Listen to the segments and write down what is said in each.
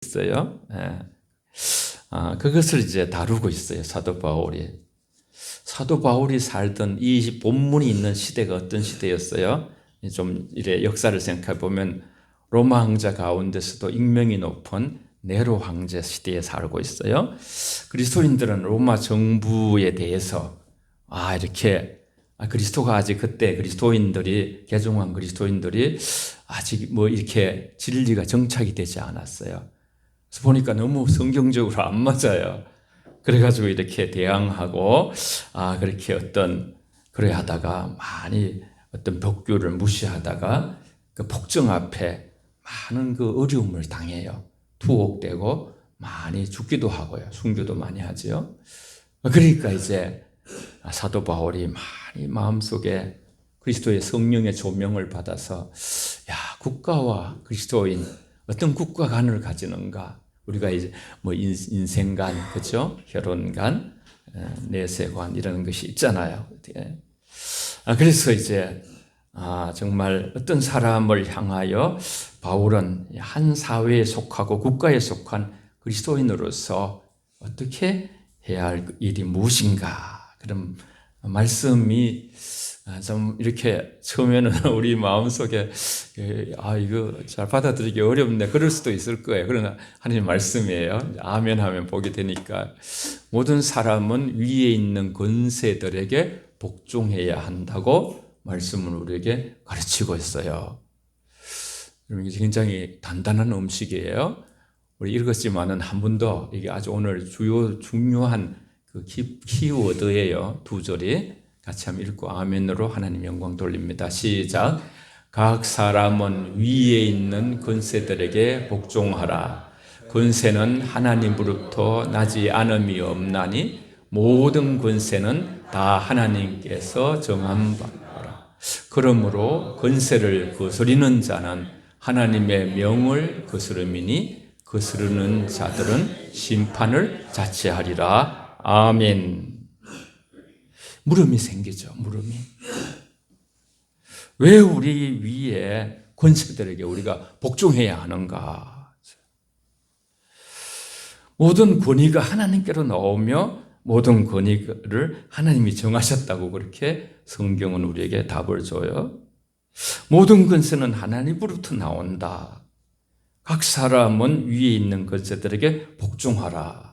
있어요. 그것을 이제 다루고 있어요. 사도 바울이 살던 이 본문이 있는 시대가 어떤 시대였어요? 좀 이래 역사를 생각해 보면 로마 황제 가운데서도 익명이 높은 네로 황제 시대에 살고 있어요. 그리스도인들은 로마 정부에 대해서 이렇게 그리스도가 아직 그때 개종한 그리스도인들이 아직 뭐 이렇게 진리가 정착이 되지 않았어요. 그래서 보니까 너무 성경적으로 안 맞아요. 그래가지고 이렇게 대항하고 그렇게 그래 하다가 많이 어떤 법규를 무시하다가 그 폭정 앞에 많은 그 어려움을 당해요. 투옥되고 많이 죽기도 하고요. 순교도 많이 하죠. 그러니까 이제 사도 바울이 많이 마음속에 그리스도의 성령의 조명을 받아서 국가와 그리스도인 어떤 국가관을 가지는가? 우리가 이제 뭐 인생관, 그죠? 혈원관, 내세관 이런 것이 있잖아요. 그래서 이제 정말 어떤 사람을 향하여 바울은 한 사회에 속하고 국가에 속한 그리스도인으로서 어떻게 해야 할 일이 무엇인가? 그런 말씀이 좀 이렇게 처음에는 우리 마음속에 이거 잘 받아들이기 어렵네 그럴 수도 있을 거예요. 그러나 하나님 말씀이에요. 아멘 하면 보게 되니까 모든 사람은 위에 있는 권세들에게 복종해야 한다고 말씀을 우리에게 가르치고 있어요. 이게 굉장히 단단한 음식이에요. 우리 읽었지만은 한 번 더 이게 아주 오늘 중요한 그 키워드예요. 두 절이 같이 한번 읽고 아멘으로 하나님 영광 돌립니다. 시작. 각 사람은 위에 있는 권세들에게 복종하라. 권세는 하나님으로부터 나지 않음이 없나니 모든 권세는 다 하나님께서 정한 바라. 그러므로 권세를 거스리는 자는 하나님의 명을 거스름이니 거스르는 자들은 심판을 자취하리라. 아멘. 물음이 생기죠. 물음이. 왜 우리 위에 권세들에게 우리가 복종해야 하는가? 모든 권위가 하나님께로 나오며 모든 권위를 하나님이 정하셨다고 그렇게 성경은 우리에게 답을 줘요. 모든 권세는 하나님으로부터 나온다. 각 사람은 위에 있는 권세들에게 복종하라.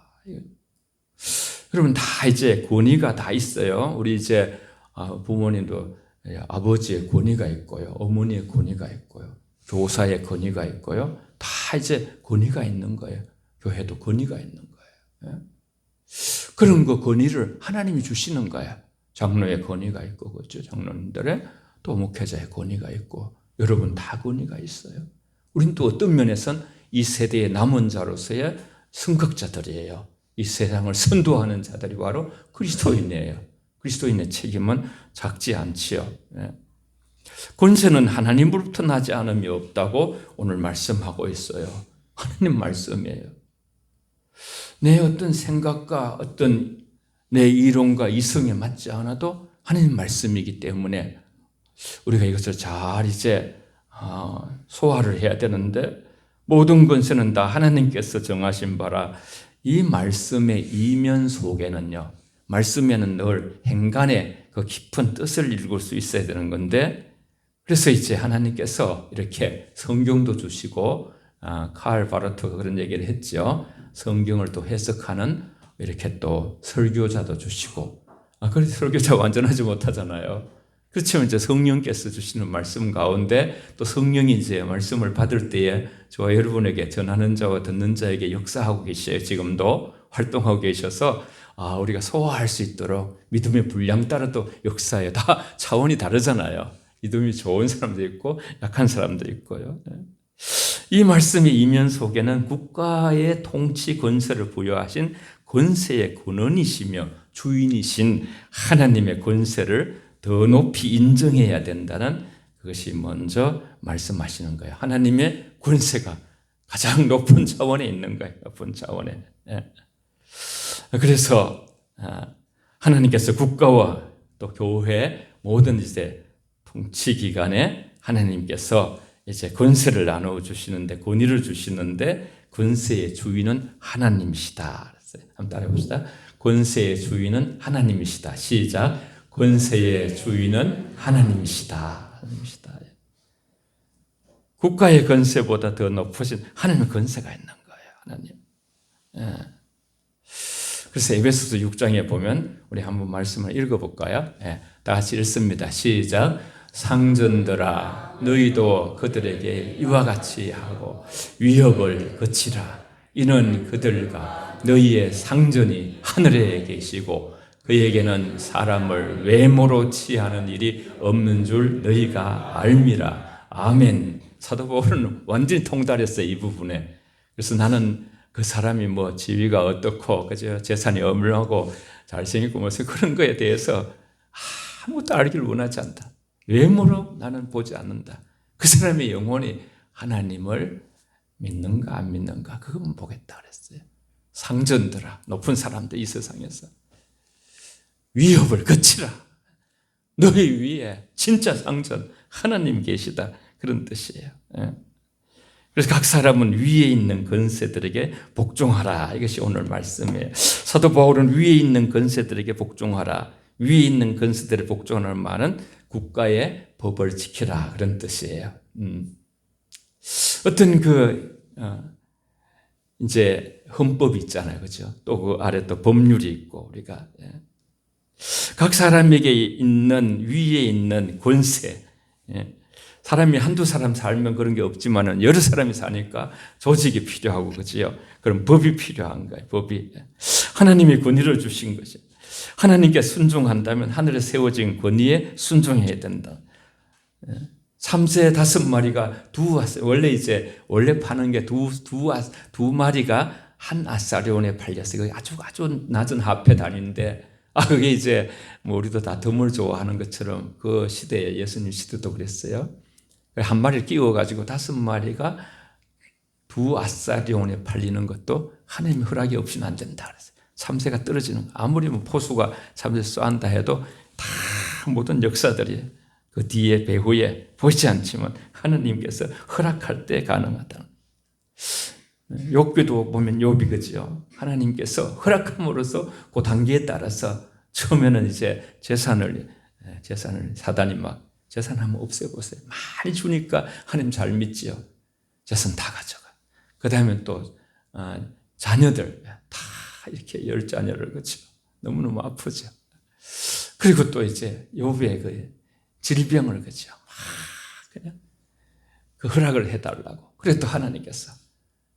여러분 다 이제 권위가 다 있어요. 우리 이제 부모님도 아버지의 권위가 있고요. 어머니의 권위가 있고요. 교사의 권위가 있고요. 다 이제 권위가 있는 거예요. 교회도 권위가 있는 거예요. 그런 그 권위를 하나님이 주시는 거예요. 장로의 권위가 있고 그렇죠. 장로님들의 또 목회자의 권위가 있고 여러분 다 권위가 있어요. 우린 또 어떤 면에서는 이 세대의 남은 자로서의 승격자들이에요. 이 세상을 선도하는 자들이 바로 그리스도인이에요. 그리스도인의 책임은 작지 않지요. 권세는 하나님으로부터 나지 않음이 없다고 오늘 말씀하고 있어요. 하나님 말씀이에요. 내 어떤 생각과 어떤 내 이론과 이성에 맞지 않아도 하나님 말씀이기 때문에 우리가 이것을 잘 이제 소화를 해야 되는데 모든 권세는 다 하나님께서 정하신 바라. 이 말씀의 이면 속에는요, 말씀에는 늘 행간의 그 깊은 뜻을 읽을 수 있어야 되는 건데, 그래서 이제 하나님께서 이렇게 성경도 주시고, 칼 바르트가 그런 얘기를 했죠. 성경을 또 해석하는 이렇게 또 설교자도 주시고, 그래서 설교자 완전하지 못하잖아요. 그렇지만 이제 성령께서 주시는 말씀 가운데 또 성령이 이제 말씀을 받을 때에 저와 여러분에게 전하는 자와 듣는 자에게 역사하고 계셔요. 지금도 활동하고 계셔서 우리가 소화할 수 있도록 믿음의 분량 따라 또 역사해요. 다 차원이 다르잖아요. 믿음이 좋은 사람도 있고 약한 사람도 있고요. 이 말씀의 이면 속에는 국가의 통치 권세를 부여하신 권세의 근원이시며 주인이신 하나님의 권세를 더 높이 인정해야 된다는 그것이 먼저 말씀하시는 거예요. 하나님의 권세가 가장 높은 차원에 있는 거예요. 높은 차원에. 그래서 하나님께서 국가와 또 교회 모든 이제 통치 기관에 하나님께서 이제 권세를 나누어 주시는데 권위를 주시는데 권세의 주인은 하나님이시다. 한번 따라해 봅시다. 권세의 주인은 하나님이시다. 시작. 권세의 주인은 하나님이시다. 하나님이시다. 국가의 권세보다 더 높으신 하나님의 권세가 있는 거예요. 하나님. 예. 그래서 에베소서 6장에 보면 우리 한번 말씀을 읽어볼까요? 예. 다 같이 읽습니다. 시작. 상전들아 너희도 그들에게 이와 같이 하고 위협을 거치라. 이는 그들과 너희의 상전이 하늘에 계시고 그에게는 사람을 외모로 취하는 일이 없는 줄 너희가 알미라. 아멘. 사도 바울은 완전히 통달했어요, 이 부분에. 그래서 나는 그 사람이 뭐 지위가 어떻고 그죠? 재산이 어물하고 잘생기고 무슨 그런 거에 대해서 아무것도 알기를 원하지 않다. 외모로 나는 보지 않는다. 그 사람의 영혼이 하나님을 믿는가 안 믿는가 그것만 보겠다 그랬어요. 상전들아, 높은 사람들 이 세상에서 위협을 거치라. 너희 위에 진짜 상전 하나님 계시다. 그런 뜻이에요. 그래서 각 사람은 위에 있는 권세들에게 복종하라. 이것이 오늘 말씀이에요. 사도 바울은 위에 있는 권세들에게 복종하라. 위에 있는 권세들에 복종하는 말은 국가의 법을 지키라. 그런 뜻이에요. 어떤 이제 헌법이 있잖아요. 그죠? 또 그 아래 또 법률이 있고 우리가. 각 사람에게 있는 위에 있는 권세. 사람이 한두 사람 살면 그런 게 없지만은 여러 사람이 사니까 조직이 필요하고 그지요. 그럼 법이 필요한 거예요. 법이 하나님이 권위를 주신 것이. 하나님께 순종한다면 하늘에 세워진 권위에 순종해야 된다. 3세 5마리가 원래 파는 게 두 마리가 한 아사리온에 팔렸어요. 아주 낮은 화폐 단위인데 그게 이제 뭐 우리도 다 덤을 좋아하는 것처럼 그 시대에 예수님 시대도 그랬어요. 한 마리를 끼워가지고 5마리가 두 아사리온에 팔리는 것도 하나님의 허락이 없이는 안 된다 그랬어요. 참새가 떨어지는 거. 아무리 뭐 포수가 참새 쏘안다 해도 다 모든 역사들이 그 뒤에 배후에 보이지 않지만 하나님께서 허락할 때 가능하다. 욥기도 보면 욥이 그죠. 하나님께서 허락함으로써 그 단계에 따라서 처음에는 이제 재산을 사단이 막 재산 한번 없애보세요. 많이 주니까 하나님 잘 믿지요. 재산 다 가져가. 그 다음에 또 자녀들 다 이렇게 10자녀를 그죠. 너무너무 아프죠. 그리고 또 이제 욥의 그 질병을 그죠. 그냥 그 허락을 해달라고. 그래도 하나님께서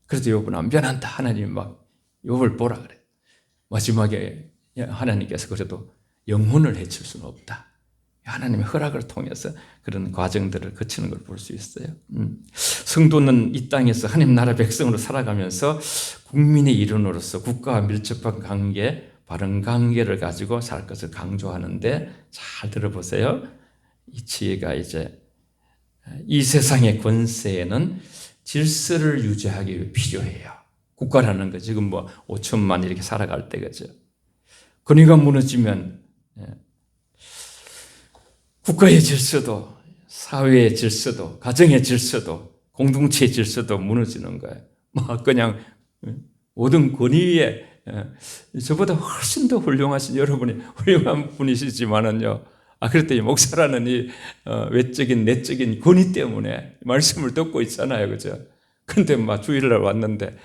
그래도 욥은 안 변한다. 하나님이 막 욥을 보라 그래. 마지막에 하나님께서 그래도 영혼을 해칠 수는 없다. 하나님의 허락을 통해서 그런 과정들을 거치는 걸 볼 수 있어요. 성도는 이 땅에서 하나님 나라 백성으로 살아가면서 국민의 일원으로서 국가와 밀접한 관계, 바른 관계를 가지고 살 것을 강조하는데 잘 들어보세요. 이 지혜가 이제 이 세상의 권세에는 질서를 유지하기 위해 필요해요. 국가라는 거 지금 뭐 5천만 이렇게 살아갈 때 그죠. 권위가 무너지면 국가의 질서도 사회의 질서도 가정의 질서도 공동체의 질서도 무너지는 거예요. 막 그냥 모든 권위에 저보다 훨씬 더 훌륭하신 여러분이 훌륭한 분이시지만은요. 그랬더니 목사라는 이 외적인 내적인 권위 때문에 말씀을 듣고 있잖아요, 그죠? 근데 막 주일날 왔는데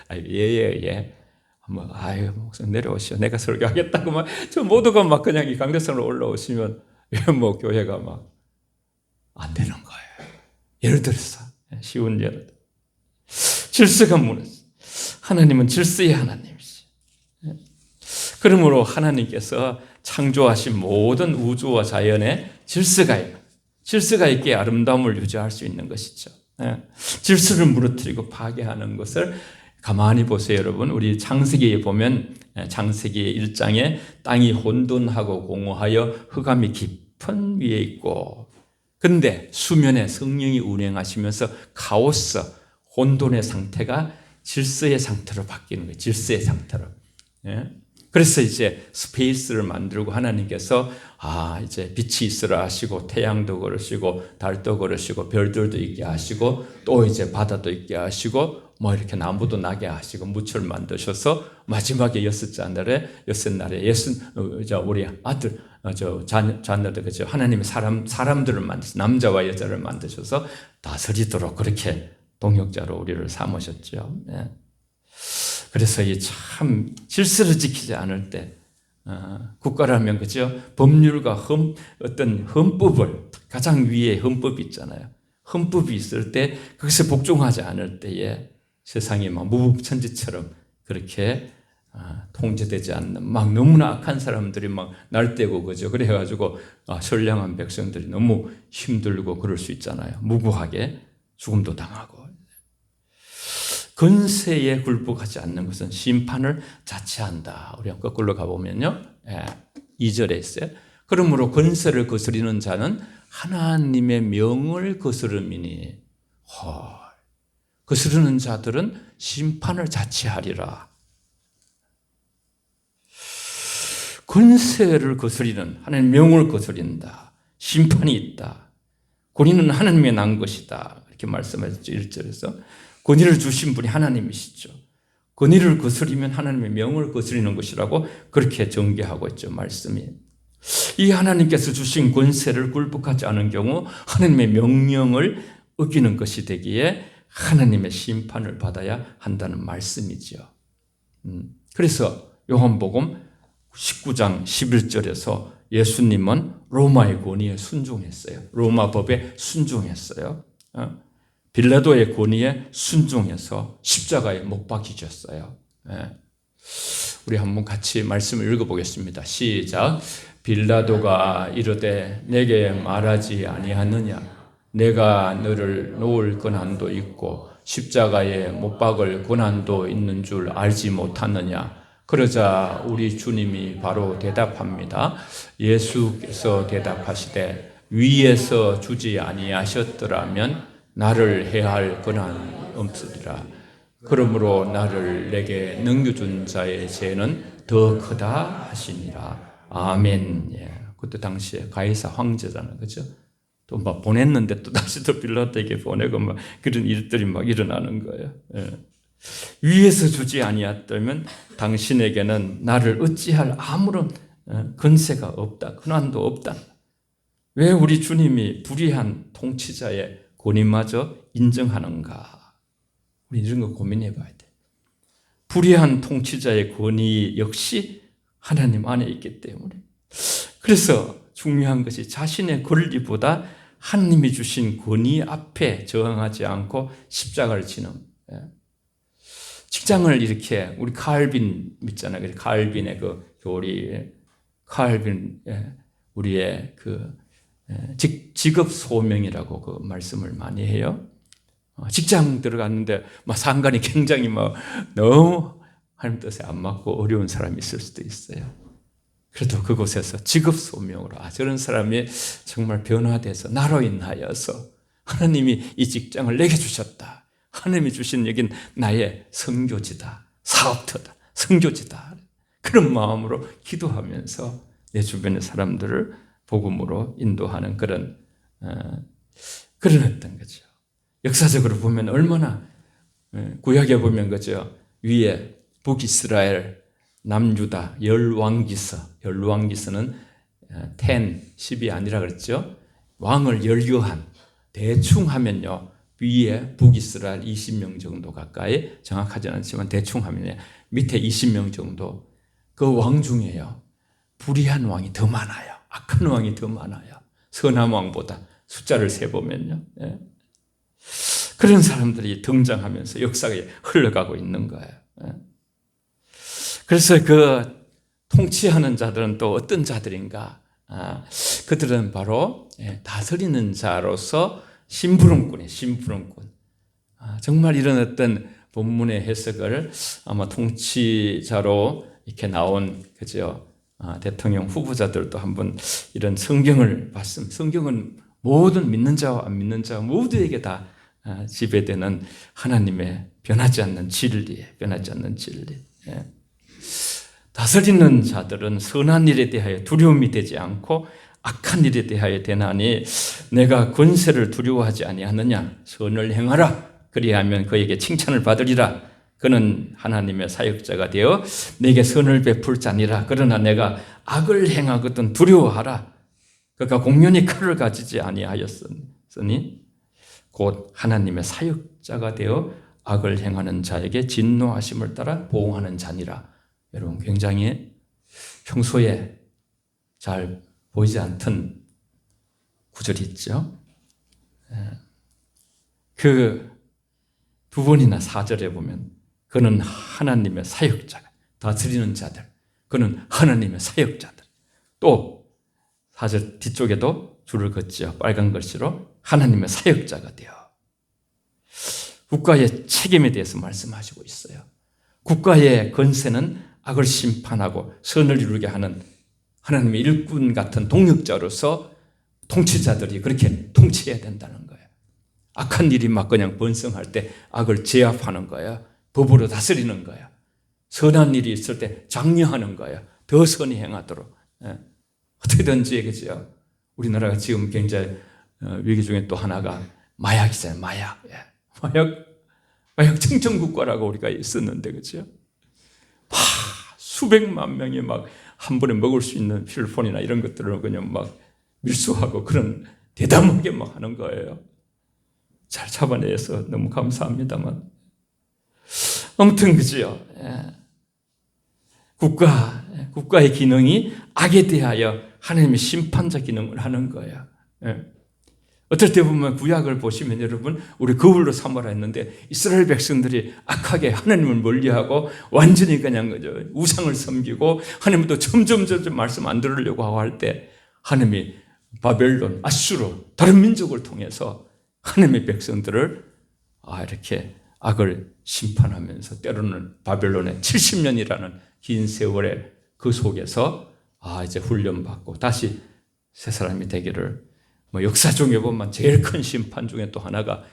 예. 목사 내려오시오. 내가 설교하겠다고 막 저 모두가 막 그냥 이 강대상으로 올라오시면 뭐 교회가 막 안 되는 거예요. 예를 들어서 쉬운 예를 들어 질서가 무너져. 하나님은 질서의 하나님이시. 그러므로 하나님께서 창조하신 모든 우주와 자연에 질서가 있게 아름다움을 유지할 수 있는 것이죠. 질서를 무너뜨리고 파괴하는 것을 가만히 보세요, 여러분. 우리 창세기에 보면 창세기 1장에 땅이 혼돈하고 공허하여 흑암이 깊은 위에 있고, 근데 수면에 성령이 운행하시면서 카오스, 혼돈의 상태가 질서의 상태로 바뀌는 거예요. 질서의 상태로. 그래서 이제 스페이스를 만들고 하나님께서 이제 빛이 있으라 하시고 태양도 그러시고 달도 그러시고 별들도 있게 하시고 또 이제 바다도 있게 하시고 뭐 이렇게 나무도 나게 하시고 무철 만드셔서 마지막에 여섯 날에 우리 아들 자녀들 그죠 하나님의 사람들을 만드셔 남자와 여자를 만드셔서 다스리도록 그렇게 동역자로 우리를 삼으셨죠. 네. 그래서 이 참 질서를 지키지 않을 때 국가라면 그죠 법률과 어떤 헌법을 가장 위에 헌법이 있잖아요. 헌법이 있을 때 거기서 복종하지 않을 때에 세상이 막 무법천지처럼 그렇게 통제되지 않는 막 너무나 악한 사람들이 막 날뛰고 그죠. 그래가지고 선량한 백성들이 너무 힘들고 그럴 수 있잖아요. 무고하게 죽음도 당하고. 권세에 굴복하지 않는 것은 심판을 자체한다. 우리가 거꾸로 가보면요. 2절에 있어요. 그러므로 권세를 거스리는 자는 하나님의 명을 거스름이니 거스르는 자들은 심판을 자체하리라. 권세를 거스리는 하나님의 명을 거스린다. 심판이 있다. 권위는 하나님의 난 것이다. 이렇게 말씀하셨죠. 1절에서. 권위를 주신 분이 하나님이시죠. 권위를 거스리면 하나님의 명을 거스리는 것이라고 그렇게 전개하고 있죠. 말씀이. 이 하나님께서 주신 권세를 굴복하지 않은 경우 하나님의 명령을 어기는 것이 되기에 하나님의 심판을 받아야 한다는 말씀이죠. 그래서 요한복음 19장 11절에서 예수님은 로마의 권위에 순종했어요. 로마 법에 순종했어요. 빌라도의 권위에 순종해서 십자가에 못 박히셨어요. 우리 한번 같이 말씀을 읽어보겠습니다. 시작. 빌라도가 이르되 내게 말하지 아니하느냐 내가 너를 놓을 권한도 있고 십자가에 못 박을 권한도 있는 줄 알지 못하느냐. 그러자 우리 주님이 바로 대답합니다. 예수께서 대답하시되 위에서 주지 아니하셨더라면 나를 해할 권한 없으리라. 그러므로 나를 내게 넘겨준 자의 죄는 더 크다 하시니라. 아멘. 그때 당시에 가이사 황제잖아요. 그죠? 또 막 보냈는데 또 다시 또 빌라도에게 보내고 막 그런 일들이 막 일어나는 거예요. 위에서 주지 아니었다면 당신에게는 나를 어찌할 아무런 권세가 없다. 권한도 없다. 왜 우리 주님이 불의한 통치자의 권위마저 인정하는가? 우리 이런 거 고민해 봐야 돼. 불의한 통치자의 권위 역시 하나님 안에 있기 때문에. 그래서 중요한 것이 자신의 권리보다 하나님이 주신 권위 앞에 저항하지 않고 십자가를 지는. 직장을 이렇게 우리 칼빈 있잖아요. 칼빈의 그 교리, 칼빈 우리의 그 직업 소명이라고 그 말씀을 많이 해요. 직장 들어갔는데 막 상관이 굉장히 막 너무 하나님 뜻에 안 맞고 어려운 사람이 있을 수도 있어요. 그래도 그곳에서 직업 소명으로 저런 사람이 정말 변화돼서 나로 인하여서 하나님이 이 직장을 내게 주셨다. 하나님이 주신 여긴 나의 선교지다. 사업터다. 선교지다. 그런 마음으로 기도하면서 내 주변의 사람들을 복음으로 인도하는 그런 어떤 거죠. 역사적으로 보면 얼마나 구약에 보면 그죠. 위에 북이스라엘, 남유다, 열왕기서는 10이 아니라 그랬죠. 왕을 열교한 대충 하면요. 위에 북이스라엘 20명 정도 가까이 정확하지는 않지만 대충 하면 밑에 20명 정도 그 왕 중에요. 불의한 왕이 더 많아요. 악한 왕이 더 많아요. 선한 왕보다 숫자를 세보면요. 그런 사람들이 등장하면서 역사가 흘러가고 있는 거예요. 그래서 그 통치하는 자들은 또 어떤 자들인가? 그들은 바로 다스리는 자로서 심부름꾼이에요. 심부름꾼. 정말 이런 어떤 본문의 해석을 아마 통치자로 이렇게 나온 그죠? 대통령 후보자들도 한번 이런 성경을 봤으면 성경은 모든 믿는 자와 안 믿는 자 모두에게 다 지배되는 하나님의 변하지 않는 진리에 변하지 않는 진리. 다스리는 자들은 선한 일에 대하여 두려움이 되지 않고 악한 일에 대하여 되나니 내가 권세를 두려워하지 아니하느냐 선을 행하라 그리하면 그에게 칭찬을 받으리라. 그는 하나님의 사역자가 되어 내게 선을 베풀 자니라. 그러나 내가 악을 행하거든 두려워하라. 그가 공연히 칼을 가지지 아니하였으니 곧 하나님의 사역자가 되어 악을 행하는 자에게 진노하심을 따라 보응하는 자니라. 여러분, 굉장히 평소에 잘 보이지 않던 구절이 있죠. 그 두 번이나 4절에 보면 그는 하나님의 사역자가, 다스리는 자들, 그는 하나님의 사역자들. 또 4절 뒤쪽에도 줄을 긋죠. 빨간 글씨로 하나님의 사역자가 되어 국가의 책임에 대해서 말씀하시고 있어요. 국가의 권세는 악을 심판하고 선을 이루게 하는 하나님의 일꾼 같은 동력자로서 통치자들이 그렇게 통치해야 된다는 거예요. 악한 일이 막 그냥 번성할 때 악을 제압하는 거예요. 법으로 다스리는 거예요. 선한 일이 있을 때 장려하는 거예요. 더 선히 행하도록. 어떻게든지, 그죠? 우리나라가 지금 굉장히 위기 중에 또 하나가 마약이잖아요. 마약 청정국가라고 우리가 있었는데, 그죠? 수백만 명이 막 한 번에 먹을 수 있는 필폰이나 이런 것들을 그냥 막 밀수하고 그런 대담하게 막 하는 거예요. 잘 잡아내서 너무 감사합니다만. 아무튼, 그죠? 국가의 기능이 악에 대하여 하나님의 심판자 기능을 하는 거예요. 어떨 때 보면 구약을 보시면 여러분, 우리 거울로 삼으라 했는데 이스라엘 백성들이 악하게 하나님을 멀리하고 완전히 그냥 우상을 섬기고 하나님도 점점 말씀 안 들으려고 하고 할 때 하나님이 바벨론, 아수르, 다른 민족을 통해서 하나님의 백성들을 이렇게 악을 심판하면서 때로는 바벨론의 70년이라는 긴 세월의 그 속에서 이제 훈련받고 다시 새 사람이 되기를, 역사 중에 보면 제일 큰 심판 중에 또 하나가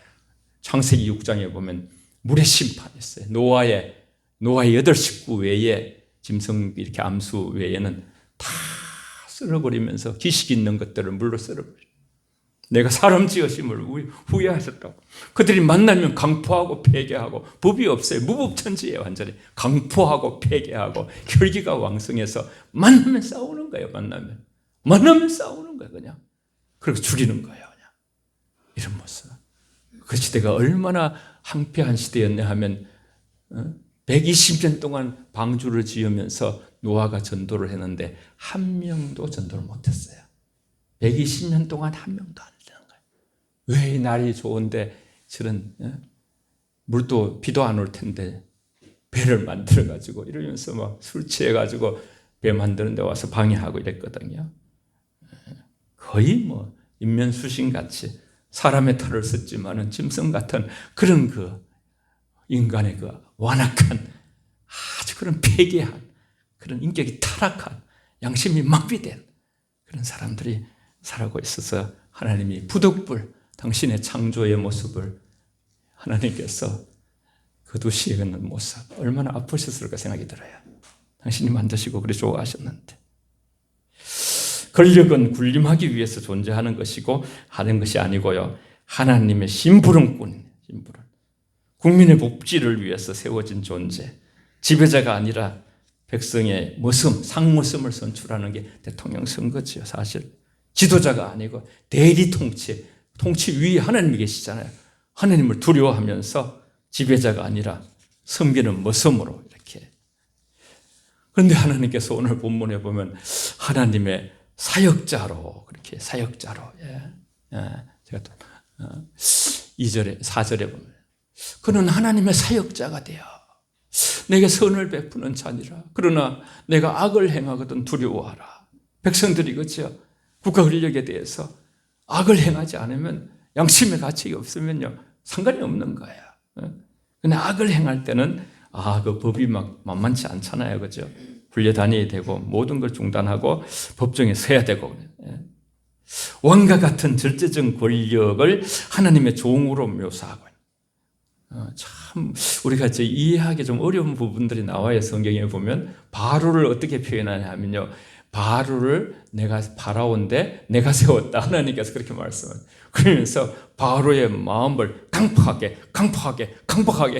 창세기 6장에 보면 물의 심판이 있어요. 노아의 8식구 외에, 짐승 이렇게 암수 외에는 다 썰어버리면서 기식 있는 것들을 물로 썰어버려요. 내가 사람 지으심을 후회하셨다고. 그들이 만나면 강포하고 폐괴하고, 법이 없어요. 무법천지예요. 완전히 강포하고 폐괴하고 혈기가 왕성해서 만나면 싸우는 거예요. 만나면 싸우는 거예요. 그냥 그리고 죽이는 거예요. 그냥 이런 모습. 그 시대가 얼마나 황폐한 시대였냐 하면 120년 동안 방주를 지으면서 노아가 전도를 했는데 한 명도 전도를 못했어요. 120년 동안 한 명도 안 되는 거예요. 왜 이 날이 좋은데 저런 물도 비도 안 올 텐데 배를 만들어가지고 이러면서 막 술 취해가지고 배 만드는 데 와서 방해하고 이랬거든요. 거의 인면수신같이 사람의 털을 썼지만은 짐승 같은 그런 그 인간의 그 완악한, 아주 그런 폐괴한, 그런 인격이 타락한, 양심이 마비된 그런 사람들이 살아가고 있어서 하나님이 부득불 당신의 창조의 모습을 하나님께서 거두시는 모습, 얼마나 아프셨을까 생각이 들어요. 당신이 만드시고 그리 좋아하셨는데. 권력은 군림하기 위해서 존재하는 것이고 하는 것이 아니고요, 하나님의 심부름꾼, 국민의 복지를 위해서 세워진 존재, 지배자가 아니라 백성의 상모섬을 선출하는 게 대통령 선거지요. 사실 지도자가 아니고 대리 통치 위에 하나님이 계시잖아요. 하나님을 두려워하면서 지배자가 아니라 섬기는 모섬으로 이렇게. 그런데 하나님께서 오늘 본문에 보면 하나님의 사역자로, 그렇게 사역자로, 제가 또 2절에 4절에 보면 그는 하나님의 사역자가 되어 내게 선을 베푸는 자니라. 그러나 내가 악을 행하거든 두려워하라. 백성들이, 그렇죠? 국가 권력에 대해서 악을 행하지 않으면, 양심의 가치가 없으면요 상관이 없는 거예요. 근데 악을 행할 때는 그 법이 막 만만치 않잖아요, 그렇죠? 굴려 다녀야 되고 모든 걸 중단하고 법정에 서야 되고. 왕과 같은 절대적 권력을 하나님의 종으로 묘사하고, 참 우리가 이제 이해하기 좀 어려운 부분들이 나와요. 성경에 보면 바로를 어떻게 표현하냐 하면요, 파라오인데 내가 세웠다. 하나님께서 그렇게 말씀합니다. 그러면서 바로의 마음을 강팍하게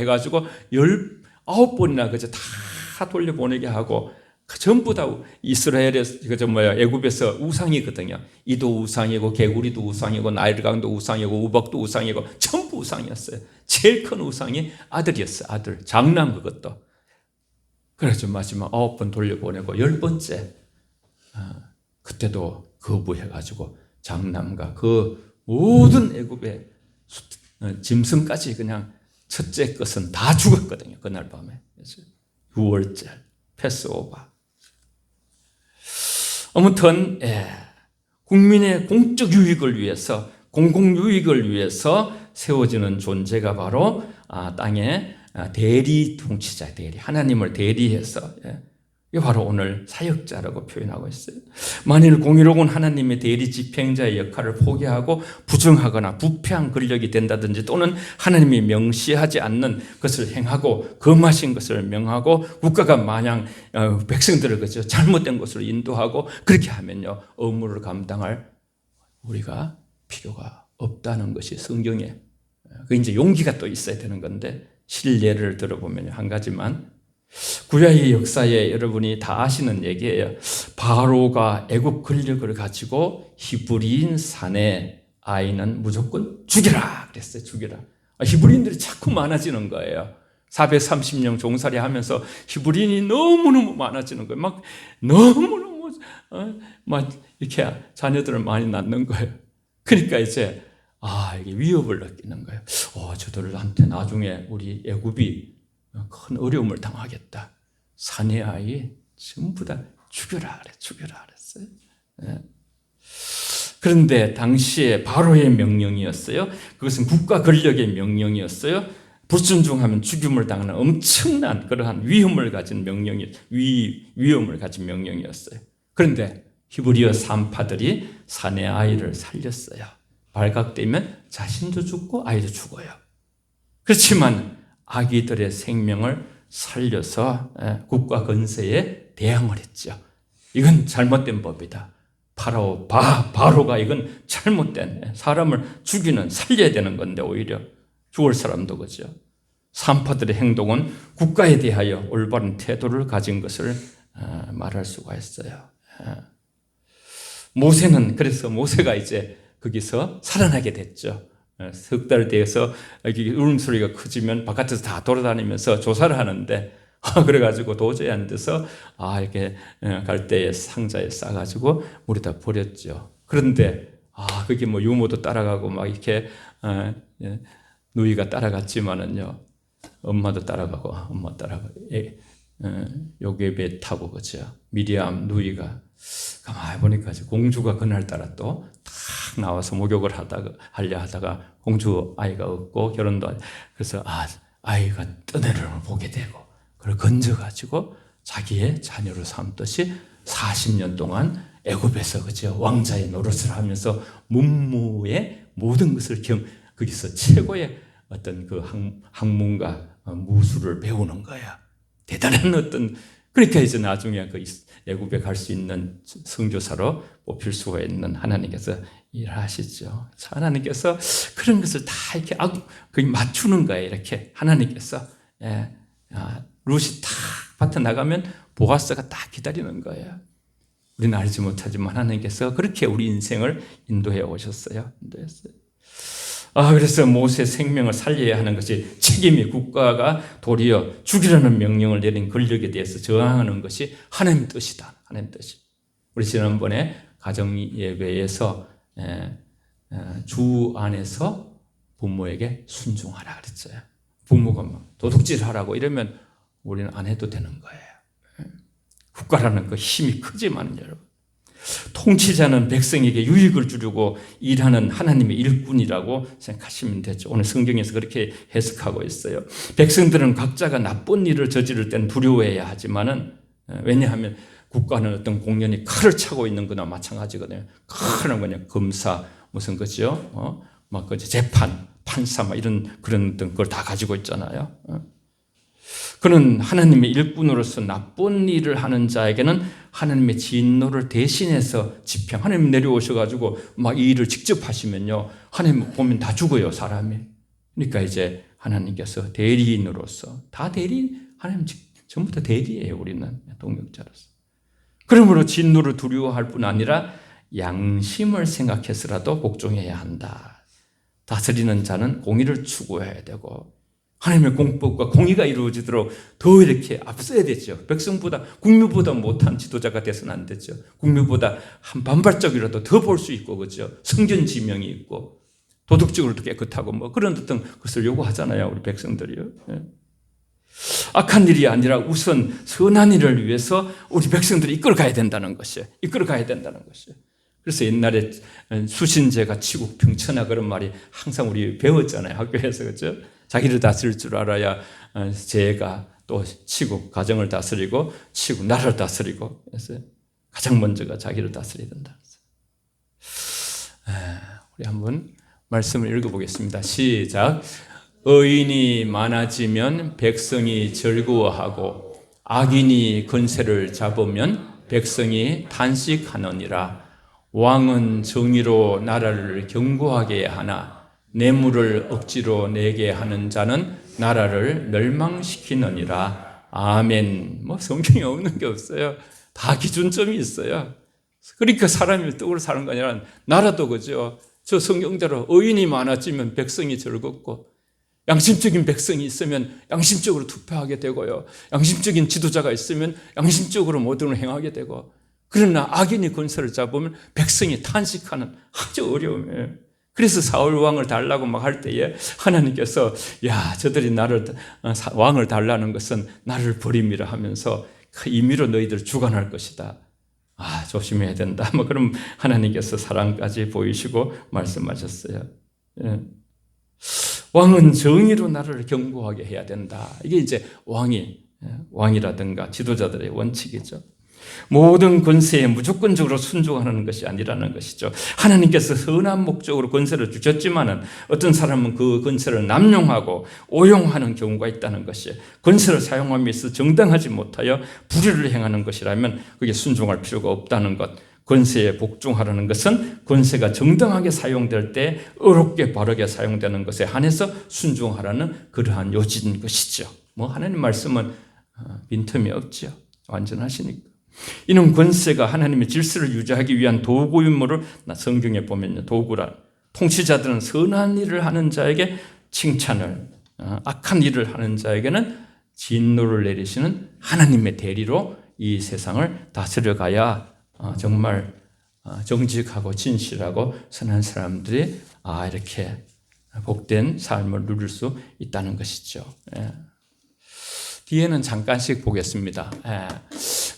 해가지고 19번이나 그저 다 돌려보내게 하고 전부 다 이스라엘에서 애굽에서 우상이거든요. 이도 우상이고 개구리도 우상이고 나일강도 우상이고 우박도 우상이고 전부 우상이었어요. 제일 큰 우상이 아들이었어요. 아들. 장남 그것도. 그래서 마지막 9번 돌려보내고 10번째 그때도 거부해가지고 장남과 그 모든 애굽의 짐승까지 그냥 첫째 것은 다 죽었거든요. 그날 밤에. 6월절 패스오버. 아무튼 국민의 공적 유익을 위해서 공공 유익을 위해서 세워지는 존재가 바로 땅의 대리 통치자, 대리 하나님을 대리해서 이게 바로 오늘 사역자라고 표현하고 있어요. 만일 공의로운 하나님의 대리 집행자의 역할을 포기하고 부정하거나 부패한 권력이 된다든지 또는 하나님이 명시하지 않는 것을 행하고 금하신 것을 명하고 국가가 마냥 백성들을 그죠 잘못된 것으로 인도하고 그렇게 하면요 업무를 감당할 우리가 필요가 없다는 것이 성경에 그 이제 용기가 또 있어야 되는 건데 실례를 들어보면 한 가지만. 구약의 역사에 여러분이 다 아시는 얘기예요. 바로가 애국 권력을 가지고 히브리인 사내 아이는 무조건 죽여라 그랬어요. 죽여라. 히브리인들이 자꾸 많아지는 거예요. 430년 종살이 하면서 히브리인이 너무너무 많아지는 거예요. 막 너무너무 막 이렇게 자녀들을 많이 낳는 거예요. 그러니까 이제 이게 위협을 느끼는 거예요. 저들한테 나중에 우리 애굽이 큰 어려움을 당하겠다. 사내 아이 전부 다 죽여라 그랬어요. 그런데 당시에 바로의 명령이었어요. 그것은 국가 권력의 명령이었어요. 불순종하면 죽임을 당하는 엄청난 그러한 위험을 가진 위험을 가진 명령이었어요. 그런데 히브리어 산파들이 사내 아이를 살렸어요. 발각되면 자신도 죽고 아이도 죽어요. 그렇지만 아기들의 생명을 살려서 국가 건세에 대항을 했죠. 이건 잘못된 법이다. 바로가 이건 잘못된 사람을 죽이는 살려야 되는 건데 오히려 죽을 사람도 그죠. 산파들의 행동은 국가에 대하여 올바른 태도를 가진 것을 말할 수가 있어요. 모세가 이제 거기서 살아나게 됐죠. 석 달 뒤에서 울음소리가 커지면 바깥에서 다 돌아다니면서 조사를 하는데 그래가지고 도저히 안 돼서 이렇게 갈대의 상자에 싸가지고 물에다 버렸죠. 그런데 그게 뭐 유모도 따라가고 막 이렇게 누이가 따라갔지만은요 엄마 따라가고 요괴배 타고 그죠. 미리암 누이가 가만히 보니까 공주가 그날따라 또 탁 나와서 목욕을 하려 하다가 공주 아이가 없고 결혼도 그래서 아이가 떠내를 보게 되고 그걸 건져가지고 자기의 자녀로 삼듯이 40년 동안 애굽에서 그죠 왕자의 노릇을 하면서 문무의 모든 것을 거기서 최고의 어떤 그 학문과 무술을 배우는 거야. 대단한 그러니까 이제 나중에 그 애굽에 갈 수 있는 선교사로 뽑힐 수가 있는 하나님께서 일하시죠. 하나님께서 그런 것을 다 이렇게 거기 맞추는 거예요. 이렇게 하나님께서 룻이 탁 밭에 나가면 보아스가 딱 기다리는 거예요. 우리는 알지 못하지만 하나님께서 그렇게 우리 인생을 인도해 오셨어요. 인도했어요. 그래서 모세의 생명을 살려야 하는 것이 책임이 국가가 도리어 죽이라는 명령을 내린 권력에 대해서 저항하는 것이 하나님의 뜻이다. 하나님의 뜻이. 우리 지난번에 가정예배에서 주 안에서 부모에게 순종하라 그랬어요. 부모가 막 도둑질 하라고 이러면 우리는 안 해도 되는 거예요. 국가라는 그 힘이 크지만 여러분. 통치자는 백성에게 유익을 주려고 일하는 하나님의 일꾼이라고 생각하시면 되죠. 오늘 성경에서 그렇게 해석하고 있어요. 백성들은 각자가 나쁜 일을 저지를 땐 두려워해야 하지만은 왜냐하면 국가는 어떤 공연이 칼을 차고 있는 거나 마찬가지거든요. 칼은 그냥 검사 무슨 거죠? 막 재판, 판사 막 이런 그런 걸 다 가지고 있잖아요. 그는 하나님의 일꾼으로서 나쁜 일을 하는 자에게는 하나님의 진노를 대신해서 집행, 하나님 내려오셔가지고 막 이 일을 직접 하시면요, 하나님 보면 다 죽어요, 사람이. 그러니까 이제 하나님께서 대리인으로서, 다 하나님 전부 다 대리예요, 우리는 동역자로서. 그러므로 진노를 두려워할 뿐 아니라 양심을 생각해서라도 복종해야 한다. 다스리는 자는 공의를 추구해야 되고, 하나님의 공법과 공의가 이루어지도록 더 이렇게 앞서야 되죠. 백성보다, 국민보다 못한 지도자가 돼서는 안 되죠. 국민보다 한 반발적이라도 더 볼 수 있고, 그죠? 성전 지명이 있고, 도덕적으로도 깨끗하고, 뭐 그런 어떤 것을 요구하잖아요, 우리 백성들이요. 예. 악한 일이 아니라 우선 선한 일을 위해서 우리 백성들이 이끌어가야 된다는 것이에요. 이끌어가야 된다는 것이에요. 그래서 옛날에 수신제가 치국 병천하 그런 말이 항상 우리 배웠잖아요, 학교에서. 그죠? 자기를 다스릴 줄 알아야 제가 또 치국, 가정을 다스리고 치국, 나라를 다스리고. 그래서 가장 먼저가 자기를 다스려야 된다. 우리 한번 말씀을 읽어보겠습니다. 시작. 의인이 많아지면 백성이 즐거워하고 악인이 권세를 잡으면 백성이 탄식하느니라. 왕은 정의로 나라를 견고하게 하나 뇌물을 억지로 내게 하는 자는 나라를 멸망시키느니라. 아멘. 뭐 성경에 없는 게 없어요. 다 기준점이 있어요. 그러니까 사람이 떡으로 사는 거 아니라 나라도 그죠. 저 성경대로 의인이 많아지면 백성이 즐겁고, 양심적인 백성이 있으면 양심적으로 투표하게 되고요. 양심적인 지도자가 있으면 양심적으로 모든 걸 행하게 되고, 그러나 악인이 권세를 잡으면 백성이 탄식하는 아주 어려움이에요. 그래서 사울 왕을 달라고 막 할 때에 하나님께서 야, 저들이 왕을 달라는 것은 나를 버림이라 하면서 그 임의로 너희들 주관할 것이다. 아, 조심해야 된다. 뭐 그럼 하나님께서 사랑까지 보이시고 말씀하셨어요. 예. 왕은 정의로 나라를 견고하게 해야 된다. 이게 이제 왕이라든가 지도자들의 원칙이죠. 모든 권세에 무조건적으로 순종하는 것이 아니라는 것이죠. 하나님께서 선한 목적으로 권세를 주셨지만은 어떤 사람은 그 권세를 남용하고 오용하는 경우가 있다는 것이에요. 권세를 사용함에서 정당하지 못하여 불의를 행하는 것이라면 그게 순종할 필요가 없다는 것. 권세에 복종하라는 것은 권세가 정당하게 사용될 때 의롭게 바르게 사용되는 것에 한해서 순종하라는 그러한 요지인 것이죠. 뭐 하나님 말씀은 빈틈이 없죠. 완전하시니까. 이는 권세가 하나님의 질서를 유지하기 위한 도구임으로 성경에 보면요, 도구라. 통치자들은 선한 일을 하는 자에게 칭찬을, 악한 일을 하는 자에게는 진노를 내리시는 하나님의 대리로 이 세상을 다스려가야 정말 정직하고 진실하고 선한 사람들이 이렇게 복된 삶을 누릴 수 있다는 것이죠. 뒤에는 잠깐씩 보겠습니다.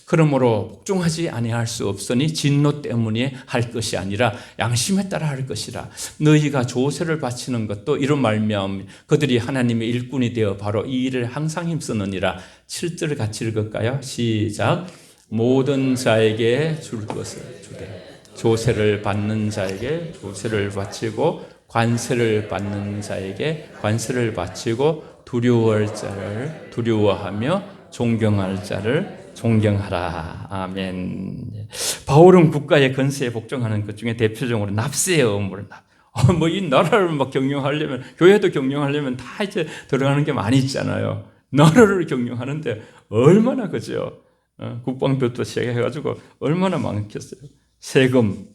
그러므로 복종하지 아니할 수 없으니 진노 때문에 할 것이 아니라 양심에 따라 할 것이라. 너희가 조세를 바치는 것도 이런 말미암 그들이 하나님의 일꾼이 되어 바로 이 일을 항상 힘쓰느니라. 7절 같이 읽을까요? 시작. 모든 자에게 줄 것을 주되 조세를 받는 자에게 조세를 바치고 관세를 받는 자에게 관세를 바치고 두려워할 자를 두려워하며 존경할 자를 존경하라. 아멘. 바울은 국가의 권세에 복종하는 것 중에 대표적으로 납세의 의무를 뭐 이 나라를 막 경영하려면, 교회도 경영하려면 다 이제 들어가는 게 많이 있잖아요. 나라를 경영하는데 얼마나 그죠? 국방부터 시작해가지고 얼마나 많겠어요. 세금,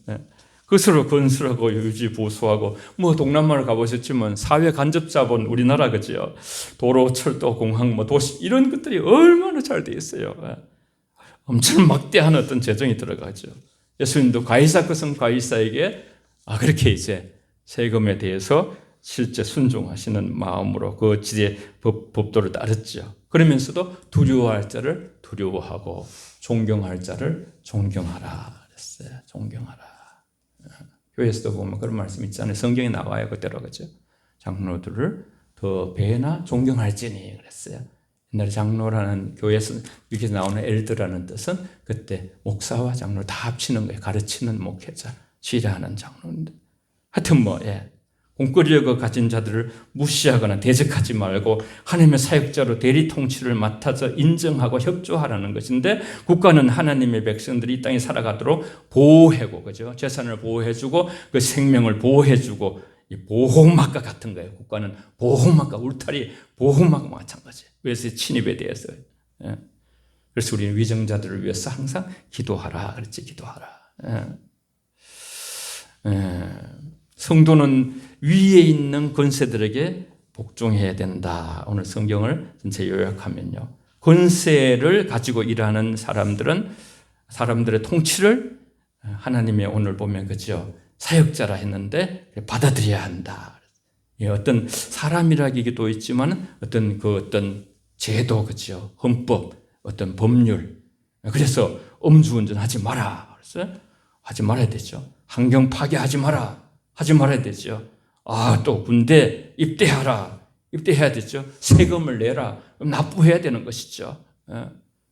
그것으로 건설하고 유지 보수하고, 뭐 동남아를 가보셨지만 사회 간접 자본 우리나라 그죠? 도로, 철도, 공항, 뭐 도시 이런 것들이 얼마나 잘 돼 있어요. 엄청 막대한 어떤 재정이 들어가죠. 예수님도 가이사 것은 가이사에게 그렇게 이제 세금에 대해서 실제 순종하시는 마음으로 그 지대 법도를 따랐죠. 그러면서도 두려워할 자를 두려워하고 존경할 자를 존경하라 그랬어요. 존경하라. 교회에서도 보면 그런 말씀 있잖아요. 성경에 나와요. 그대로 그죠? 장로들을 더 배나 존경할지니 그랬어요. 옛날에 장로라는 교회에서 이렇게 나오는 엘드라는 뜻은 그때 목사와 장로 다 합치는 거예요. 가르치는 목회자, 지휘하는 장로인데. 하여튼 공권력을 가진 자들을 무시하거나 대적하지 말고 하나님의 사역자로 대리 통치를 맡아서 인정하고 협조하라는 것인데, 국가는 하나님의 백성들이 이 땅에 살아가도록 보호하고, 그죠? 재산을 보호해주고 그 생명을 보호해주고, 이 보호막과 같은 거예요. 국가는 보호막과, 울타리 보호막과 마찬가지예요. 그래서 침입에 대해서. 그래서 우리는 위정자들을 위해서 항상 기도하라 그랬지. 기도하라. 성도는 위에 있는 권세들에게 복종해야 된다. 오늘 성경을 전체 요약하면요, 권세를 가지고 일하는 사람들은 사람들의 통치를 하나님의, 오늘 보면 그죠, 사역자라 했는데 받아들여야 한다. 어떤 사람이라기도 있지만 어떤 제도, 그죠, 헌법, 어떤 법률. 그래서 음주운전 하지 마라. 그래서 하지 말아야 되죠. 환경 파괴하지 마라. 하지 말아야 되죠. 또 군대 입대해야 되죠. 세금을 내라. 그럼 납부해야 되는 것이죠.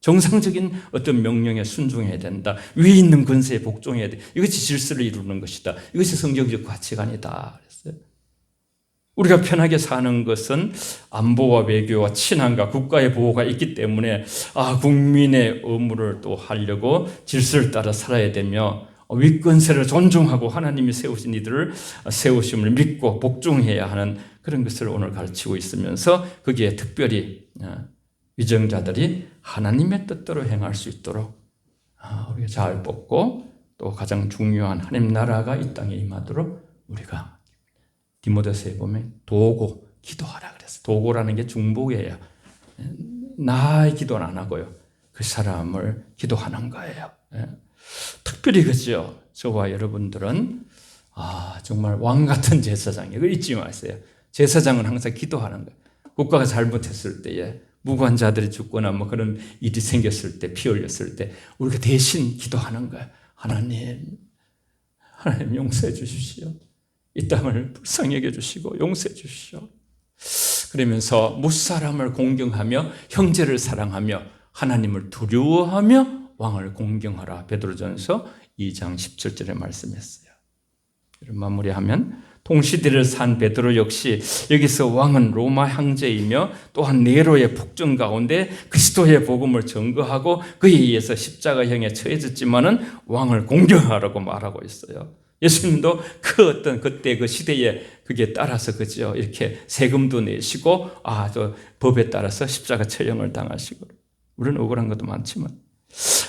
정상적인 어떤 명령에 순종해야 된다. 위에 있는 권세에 복종해야 돼. 이것이 질서를 이루는 것이다. 이것이 성경적 가치관이다. 그랬어요. 우리가 편하게 사는 것은 안보와 외교와 친한과 국가의 보호가 있기 때문에 국민의 의무를 또 하려고 질서를 따라 살아야 되며, 윗권세를 존중하고 하나님이 세우신 이들을 세우심을 믿고 복종해야 하는 그런 것을 오늘 가르치고 있으면서, 거기에 특별히 위정자들이 하나님의 뜻대로 행할 수 있도록 우리가 잘 뽑고, 또 가장 중요한 하나님 나라가 이 땅에 임하도록 우리가 디모데서에 보면 도고 기도하라 그랬어요. 도고라는 게 중보예요. 나의 기도는 안 하고요, 그 사람을 기도하는 거예요. 특별히 그죠, 저와 여러분들은 정말 왕 같은 제사장이에요. 그거 잊지 마세요. 제사장은 항상 기도하는 거예요. 국가가 잘못했을 때에, 무관자들이 죽거나 뭐 그런 일이 생겼을 때, 피 흘렸을 때 우리가 대신 기도하는 거예요. 하나님 용서해 주십시오. 이 땅을 불쌍히 여겨 주시고 용서해 주십시오. 그러면서 무사람을 공경하며 형제를 사랑하며 하나님을 두려워하며 왕을 공경하라. 베드로전서 2장 17절에 말씀했어요. 마무리하면, 동시대를 산 베드로 역시 여기서 왕은 로마 황제이며 또한 네로의 폭정 가운데 그리스도의 복음을 증거하고 그에 의해서 십자가형에 처해졌지만은 왕을 공경하라고 말하고 있어요. 예수님도 그때 그 시대에 그게 따라서 그죠, 이렇게 세금도 내시고 저 법에 따라서 십자가 처형을 당하시고, 우리는 억울한 것도 많지만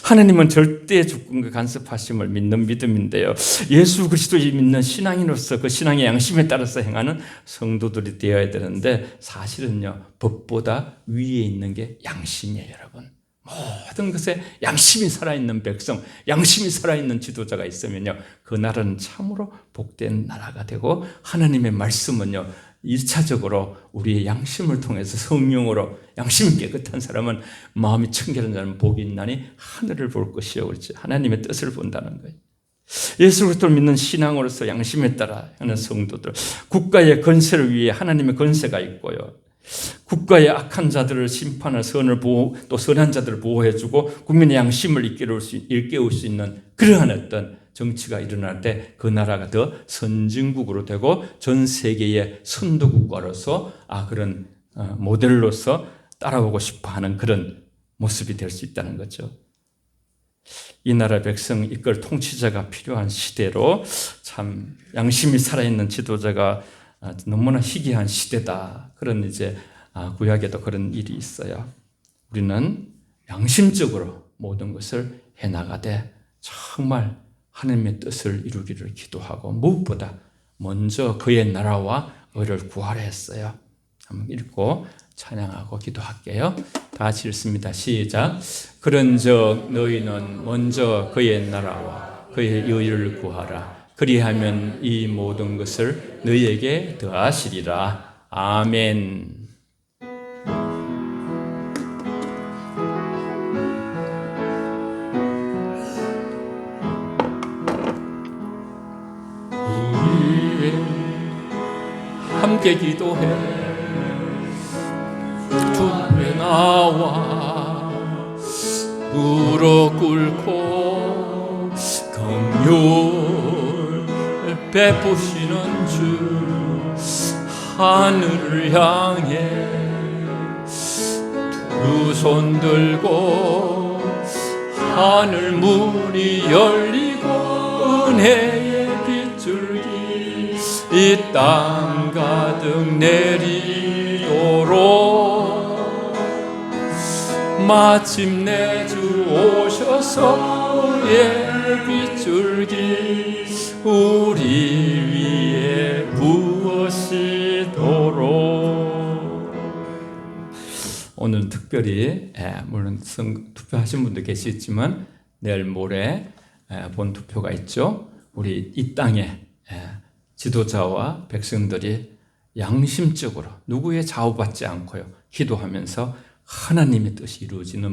하나님은 절대 주권과 간섭하심을 믿는 믿음인데요, 예수 그리스도를 믿는 신앙인으로서 그 신앙의 양심에 따라서 행하는 성도들이 되어야 되는데, 사실은요 법보다 위에 있는 게 양심이에요. 여러분, 모든 것에 양심이 살아있는 백성, 양심이 살아있는 지도자가 있으면요, 그 나라는 참으로 복된 나라가 되고, 하나님의 말씀은요 1차적으로 우리의 양심을 통해서 성령으로, 양심이 깨끗한 사람은, 마음이 청결한 사람은 복이 있나니 하늘을 볼 것이요, 그렇지, 하나님의 뜻을 본다는 거예요. 예수 그리스도를 믿는 신앙으로서 양심에 따라 하는 성도들, 국가의 건세를 위해 하나님의 건세가 있고요, 국가의 악한 자들을 심판할 선을 보호, 또 선한 자들을 보호해주고 국민의 양심을 일깨울 수 있는 그러한 어떤 정치가 일어날 때 그 나라가 더 선진국으로 되고 전 세계의 선도국가로서 그런 모델로서 따라오고 싶어하는 그런 모습이 될 수 있다는 거죠. 이 나라 백성 이끌 통치자가 필요한 시대로, 참 양심이 살아있는 지도자가 너무나 희귀한 시대다. 그런 이제 구약에도 그런 일이 있어요. 우리는 양심적으로 모든 것을 해나가되 정말 하나님의 뜻을 이루기를 기도하고, 무엇보다 먼저 그의 나라와 의를 구하라 했어요. 한번 읽고 찬양하고 기도할게요. 다 같이 읽습니다. 시작. 그런즉 너희는 먼저 그의 나라와 그의 의를 구하라. 그리하면 이 모든 것을 너희에게 더하시리라. 아멘. 우리 함께 기도해. 주 앞에 나와 무릎 꿇고 긍휼 베푸시는 주, 하늘을 향해 두 손 들고 하늘 문이 열리고 은혜의 빗줄기 이 땅 가득 내리도록 마침내 주 오셔서 은혜의 빗줄기 우리 위에 부으시도록. 오늘은 특별히 물론 투표하신 분도 계시지만 내일 모레 본투표가 있죠. 우리 이 땅에 지도자와 백성들이 양심적으로 누구의 좌우받지 않고요 기도하면서 하나님의 뜻이 이루어지는